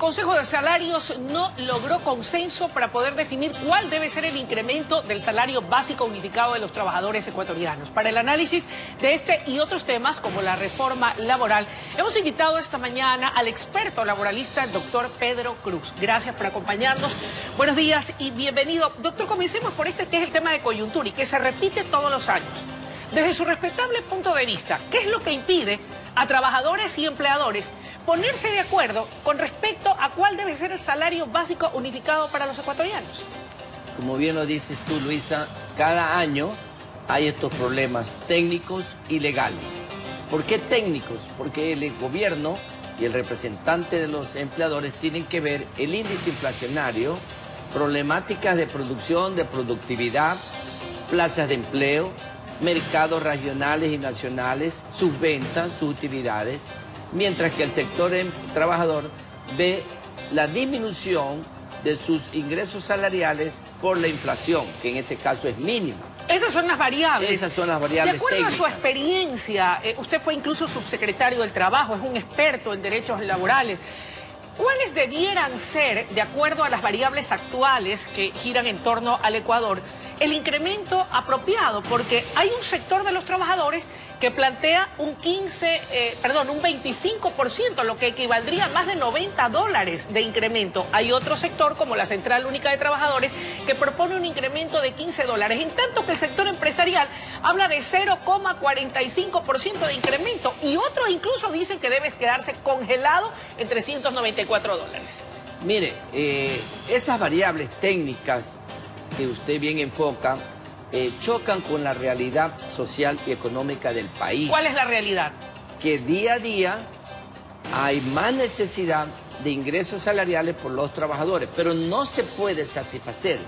Consejo de Salarios no logró consenso para poder definir cuál debe ser el incremento del salario básico unificado de los trabajadores ecuatorianos. Para el análisis de este y otros temas, como la reforma laboral, hemos invitado esta mañana al experto laboralista, el doctor Pedro Cruz. Gracias por acompañarnos. Buenos días y bienvenido. Doctor, comencemos por este que es el tema de coyuntura y que se repite todos los años. Desde su respetable punto de vista, ¿qué es lo que impide a trabajadores y empleadores ponerse de acuerdo con respecto a cuál debe ser el salario básico unificado para los ecuatorianos? Como bien lo dices tú, Luisa, cada año hay estos problemas técnicos y legales. ¿Por qué técnicos? Porque el gobierno y el representante de los empleadores tienen que ver el índice inflacionario, problemáticas de producción, de productividad, plazas de empleo, mercados regionales y nacionales, sus ventas, sus utilidades, mientras que el sector trabajador ve la disminución de sus ingresos salariales por la inflación, que en este caso es mínima. Esas son las variables. Esas son las variables técnicas. De acuerdo a su experiencia, usted fue incluso subsecretario del Trabajo, es un experto en derechos laborales. ¿Cuáles debieran ser, de acuerdo a las variables actuales que giran en torno al Ecuador, el incremento apropiado? Porque hay un sector de los trabajadores que plantea un 25%, lo que equivaldría a más de $90 de incremento. Hay otro sector, como la Central Única de Trabajadores, que propone un incremento de $15, en tanto que el sector empresarial habla de 0,45% de incremento, y otros incluso dicen que debe quedarse congelado en $394. Mire, esas variables técnicas que usted bien enfoca, chocan con la realidad social y económica del país. ¿Cuál es la realidad? Que día a día hay más necesidad de ingresos salariales por los trabajadores, pero no se puede satisfacer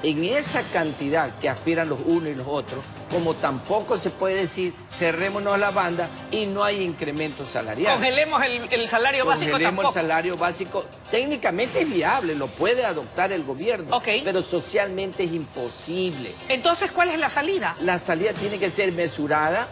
en esa cantidad que aspiran los unos y los otros, como tampoco se puede decir cerrémonos la banda y no hay incremento salarial. Congelemos el salario básico. Congelemos el salario básico. Técnicamente es viable, lo puede adoptar el gobierno, pero socialmente es imposible. Entonces, ¿cuál es la salida? La salida tiene que ser mesurada,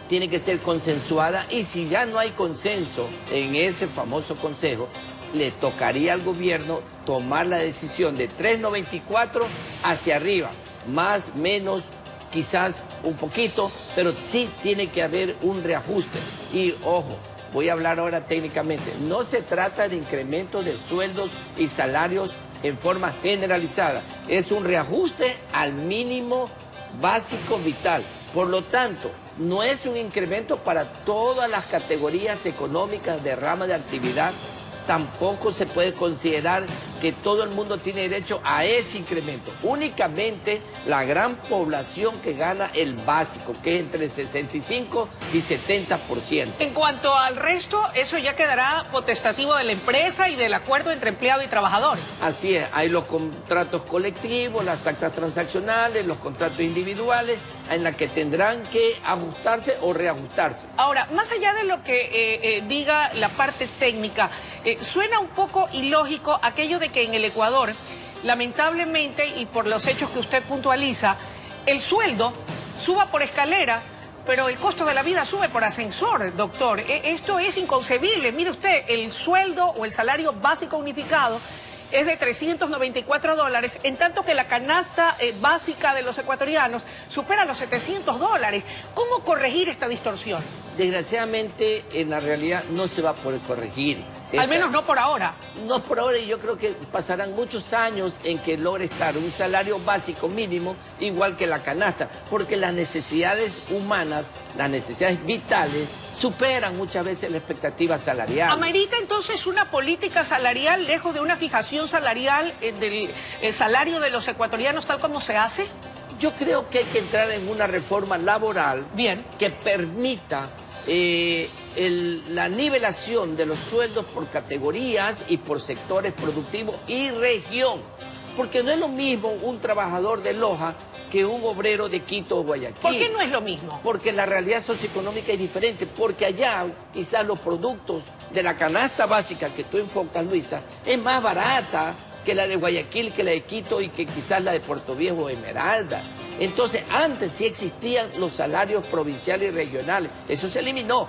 tiene que ser consensuada, y si ya no hay consenso en ese famoso consejo, le tocaría al gobierno tomar la decisión de 3.94 hacia arriba, más, menos, quizás un poquito, pero sí tiene que haber un reajuste. Y ojo, voy a hablar ahora técnicamente, no se trata de incremento de sueldos y salarios en forma generalizada, es un reajuste al mínimo básico vital. Por lo tanto, no es un incremento para todas las categorías económicas de rama de actividad. Tampoco se puede considerar que todo el mundo tiene derecho a ese incremento. Únicamente la gran población que gana el básico, que es entre 65 y 70%. En cuanto al resto, eso ya quedará potestativo de la empresa y del acuerdo entre empleado y trabajador. Así es, hay los contratos colectivos, las actas transaccionales, los contratos individuales, en la que tendrán que ajustarse o reajustarse. Ahora, más allá de lo que diga la parte técnica, suena un poco ilógico aquello de que en el Ecuador, lamentablemente, y por los hechos que usted puntualiza, el sueldo suba por escalera, pero el costo de la vida sube por ascensor, doctor. Esto es inconcebible. Mire usted, el sueldo o el salario básico unificado es de $394, en tanto que la canasta básica de los ecuatorianos supera los $700. ¿Cómo corregir esta distorsión? Desgraciadamente, en la realidad no se va a poder corregir. Al menos no por ahora. No por ahora, y yo creo que pasarán muchos años en que logre estar un salario básico mínimo igual que la canasta, porque las necesidades humanas, las necesidades vitales, superan muchas veces la expectativa salarial. ¿Amerita entonces una política salarial lejos de una fijación salarial del salario de los ecuatorianos tal como se hace? Yo creo que hay que entrar en una reforma laboral que permita la nivelación de los sueldos por categorías y por sectores productivos y región. Porque no es lo mismo un trabajador de Loja que un obrero de Quito o Guayaquil. ¿Por qué no es lo mismo? Porque la realidad socioeconómica es diferente, porque allá quizás los productos de la canasta básica que tú enfocas, Luisa, es más barata que la de Guayaquil, que la de Quito y que quizás la de Puerto Viejo o Esmeralda. Entonces, antes sí existían los salarios provinciales y regionales, eso se eliminó.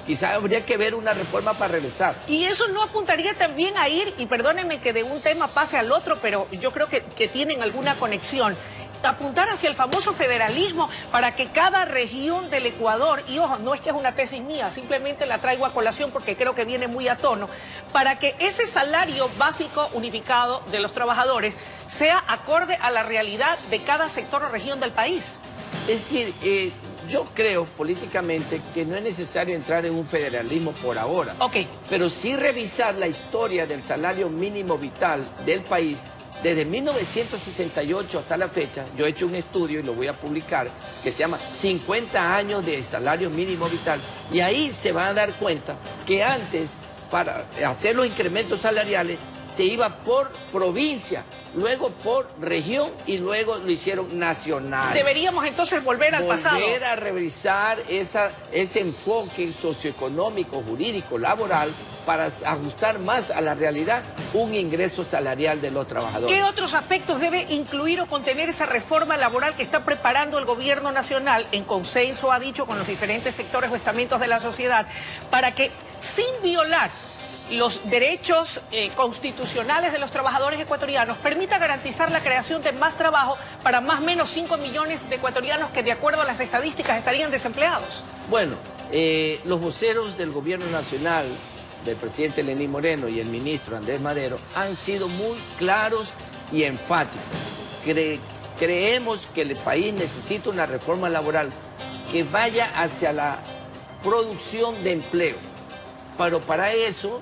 Quizás habría que ver una reforma para regresar. Y eso no apuntaría también a ir, y perdónenme que de un tema pase al otro, pero yo creo que tienen alguna conexión, apuntar hacia el famoso federalismo para que cada región del Ecuador, y ojo, no es que es una tesis mía, simplemente la traigo a colación porque creo que viene muy a tono, para que ese salario básico unificado de los trabajadores sea acorde a la realidad de cada sector o región del país. Es decir, yo creo políticamente que no es necesario entrar en un federalismo por ahora. Ok. Pero sí revisar la historia del salario mínimo vital del país. Desde 1968 hasta la fecha, yo he hecho un estudio y lo voy a publicar, que se llama 50 años de salario mínimo vital. Y ahí se van a dar cuenta que antes, para hacer los incrementos salariales, se iba por provincia, luego por región y luego lo hicieron nacional. Deberíamos entonces volver al pasado. Volver a revisar ese enfoque socioeconómico, jurídico, laboral, para ajustar más a la realidad un ingreso salarial de los trabajadores. ¿Qué otros aspectos debe incluir o contener esa reforma laboral que está preparando el gobierno nacional, en consenso, ha dicho, con los diferentes sectores o estamentos de la sociedad, para que, sin violar los derechos constitucionales de los trabajadores ecuatorianos, permita garantizar la creación de más trabajo para más o menos 5 millones de ecuatorianos que, de acuerdo a las estadísticas, estarían desempleados? Bueno, los voceros del gobierno nacional, del presidente Lenín Moreno y el ministro Andrés Madero, han sido muy claros y enfáticos. Creemos que el país necesita una reforma laboral que vaya hacia la producción de empleo. Pero para eso,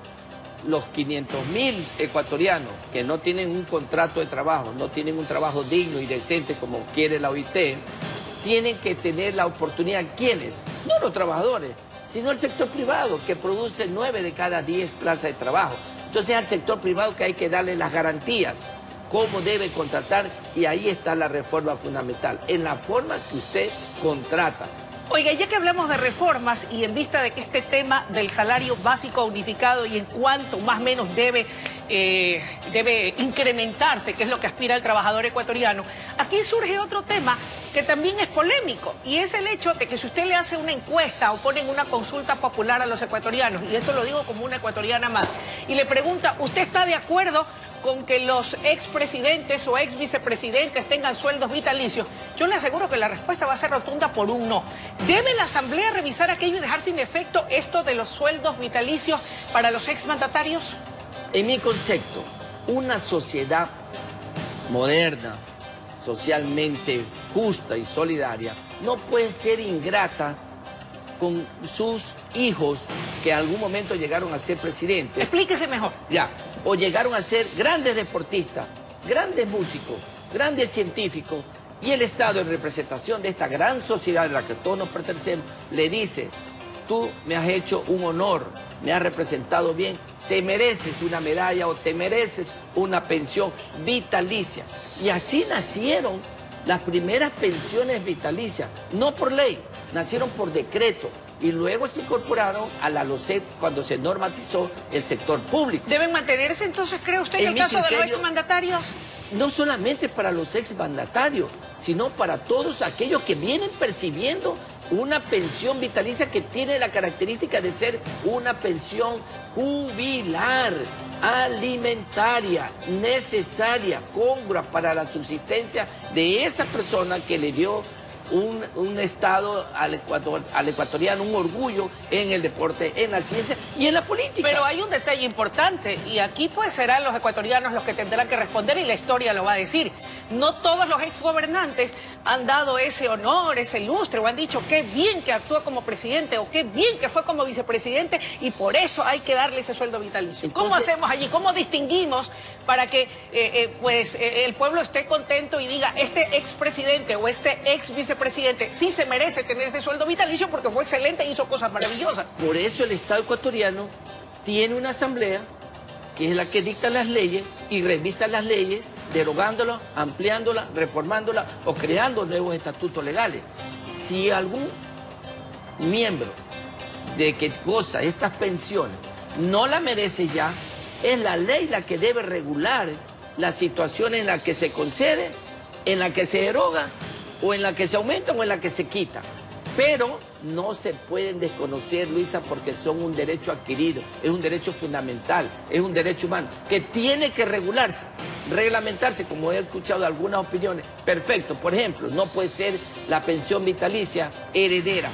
los 500.000 ecuatorianos que no tienen un contrato de trabajo, no tienen un trabajo digno y decente como quiere la OIT, tienen que tener la oportunidad. ¿Quiénes? No los trabajadores, sino el sector privado, que produce 9 de cada 10 plazas de trabajo. Entonces al sector privado que hay que darle las garantías, cómo debe contratar, y ahí está la reforma fundamental, en la forma que usted contrata. Oiga, ya que hablamos de reformas y en vista de que este tema del salario básico unificado y en cuánto más o menos debe incrementarse, que es lo que aspira el trabajador ecuatoriano, aquí surge otro tema que también es polémico, y es el hecho de que si usted le hace una encuesta o ponen una consulta popular a los ecuatorianos, y esto lo digo como una ecuatoriana más, y le pregunta, ¿usted está de acuerdo con que los expresidentes o ex vicepresidentes tengan sueldos vitalicios? Yo le aseguro que la respuesta va a ser rotunda por un no. ¿Debe la Asamblea revisar aquello y dejar sin efecto esto de los sueldos vitalicios para los exmandatarios? En mi concepto, una sociedad moderna, socialmente justa y solidaria, no puede ser ingrata con sus hijos que en algún momento llegaron a ser presidentes. Explíquese mejor. Ya, o llegaron a ser grandes deportistas, grandes músicos, grandes científicos, y el Estado, en representación de esta gran sociedad a la que todos nos pertenecemos, le dice, tú me has hecho un honor, me has representado bien, te mereces una medalla o te mereces una pensión vitalicia. Y así nacieron las primeras pensiones vitalicias, no por ley, nacieron por decreto y luego se incorporaron a la LOCET cuando se normatizó el sector público. ¿Deben mantenerse entonces, cree usted, en el caso de los exmandatarios? No solamente para los exmandatarios, sino para todos aquellos que vienen percibiendo una pensión vitalicia que tiene la característica de ser una pensión jubilar, alimentaria, necesaria, congrua para la subsistencia de esa persona que le dio un Estado al ecuatoriano, un orgullo en el deporte, en la ciencia y en la política. Pero hay un detalle importante, y aquí pues serán los ecuatorianos los que tendrán que responder, y la historia lo va a decir. No todos los exgobernantes han dado ese honor, ese lustre, o han dicho qué bien que actúa como presidente o qué bien que fue como vicepresidente, y por eso hay que darle ese sueldo vitalicio. ¿Cómo hacemos allí? ¿Cómo distinguimos para que el pueblo esté contento y diga, este expresidente o este ex vicepresidente sí se merece tener ese sueldo vitalicio porque fue excelente e hizo cosas maravillosas? Por eso el Estado ecuatoriano tiene una asamblea que es la que dicta las leyes y revisa las leyes, derogándolas, ampliándolas, reformándolas o creando nuevos estatutos legales. Si algún miembro de que goza estas pensiones no la merece ya, es la ley la que debe regular la situación en la que se concede, en la que se deroga, o en la que se aumenta o en la que se quita. Pero no se pueden desconocer, Luisa, porque son un derecho adquirido, es un derecho fundamental, es un derecho humano, que tiene que regularse, reglamentarse, como he escuchado algunas opiniones. Perfecto, por ejemplo, no puede ser la pensión vitalicia heredera.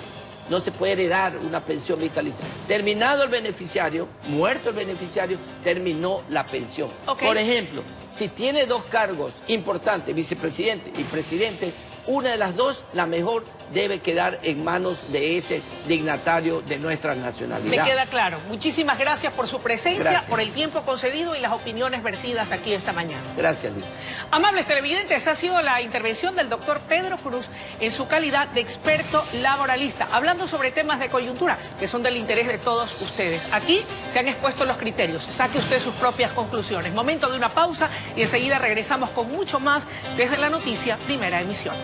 No se puede heredar una pensión vitalicia. Terminado el beneficiario, muerto el beneficiario, terminó la pensión. Okay. Por ejemplo, si tiene dos cargos importantes, vicepresidente y presidente, una de las dos, la mejor, debe quedar en manos de ese dignatario de nuestra nacionalidad. Me queda claro. Muchísimas gracias por su presencia, Gracias. por el tiempo concedido y las opiniones vertidas aquí esta mañana. Gracias, Luis. Amables televidentes, ha sido la intervención del doctor Pedro Cruz en su calidad de experto laboralista, hablando sobre temas de coyuntura que son del interés de todos ustedes. Aquí se han expuesto los criterios. Saque usted sus propias conclusiones. Momento de una pausa y enseguida regresamos con mucho más desde la noticia Primera Emisión.